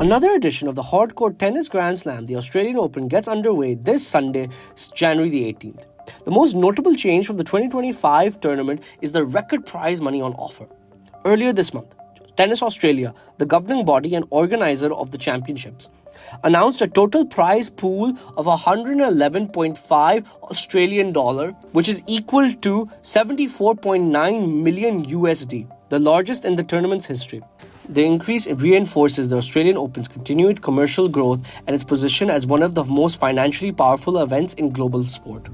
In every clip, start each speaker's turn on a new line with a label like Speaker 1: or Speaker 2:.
Speaker 1: Another edition of the hardcore tennis Grand Slam, the Australian Open, gets underway this Sunday, January the 18th. The most notable change from the 2025 tournament is the record prize money on offer. Earlier this month, Tennis Australia, the governing body and organizer of the championships, announced a total prize pool of 111.5 Australian dollar, which is equal to 74.9 million USD, the largest in the tournament's history. The increase reinforces the Australian Open's continued commercial growth and its position as one of the most financially powerful events in global sport.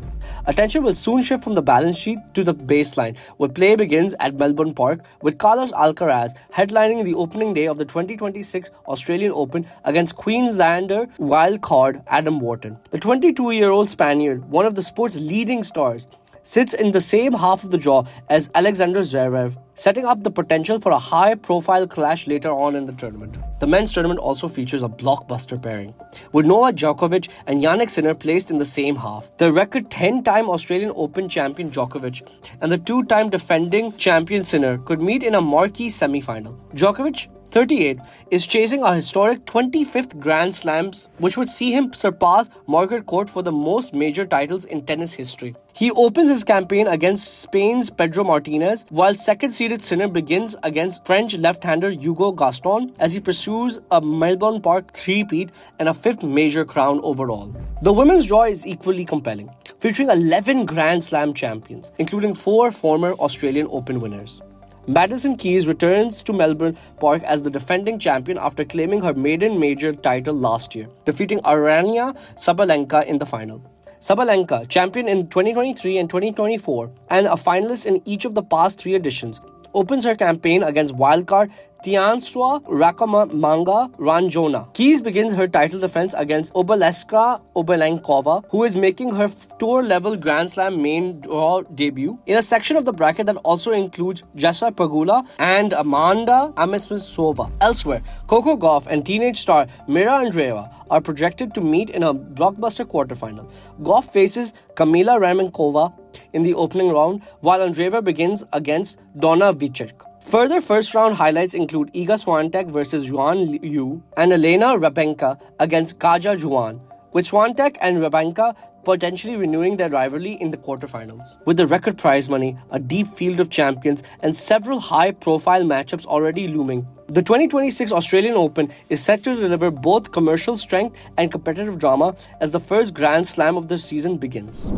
Speaker 1: Attention will soon shift from the balance sheet to the baseline, where play begins at Melbourne Park, with Carlos Alcaraz headlining the opening day of the 2026 Australian Open against Queenslander wildcard Adam Walton. The 22-year-old Spaniard, one of the sport's leading stars, sits in the same half of the draw as Alexander Zverev, setting up the potential for a high-profile clash later on in the tournament. The men's tournament also features a blockbuster pairing, with Novak Djokovic and Jannik Sinner placed in the same half. The record 10-time Australian Open champion Djokovic and the 2-time defending champion Sinner could meet in a marquee semi-final. Djokovic, 38, is chasing a historic 25th Grand Slams, which would see him surpass Margaret Court for the most major titles in tennis history. He opens his campaign against Spain's Pedro Martinez, while second-seeded Sinner begins against French left-hander Hugo Gaston as he pursues a Melbourne Park three-peat and a fifth major crown overall. The women's draw is equally compelling, featuring 11 Grand Slam champions, including 4 former Australian Open winners. Madison Keys returns to Melbourne Park as the defending champion after claiming her maiden major title last year, defeating Aryna Sabalenka in the final. Sabalenka, champion in 2023 and 2024, and a finalist in each of the past 3 editions, opens her campaign against wildcard Rakotomanga Ranjona. Keys begins her title defense against Oliynykova, who is making her tour-level Grand Slam main draw debut, in a section of the bracket that also includes Jessa Pegula and Amanda Amisova. Elsewhere, Coco Gauff and teenage star Andreeva are projected to meet in a blockbuster quarterfinal. Gauff faces Kamila Rakotomanga in the opening round, while Andreeva begins against Djokovic. Further first-round highlights include Iga Swiatek versus Yuan Liu and Rybakina against Kaja Juan, with Swiatek and Rybakina potentially renewing their rivalry in the quarterfinals. With the record prize money, a deep field of champions, and several high-profile matchups already looming, the 2026 Australian Open is set to deliver both commercial strength and competitive drama as the first Grand Slam of the season begins.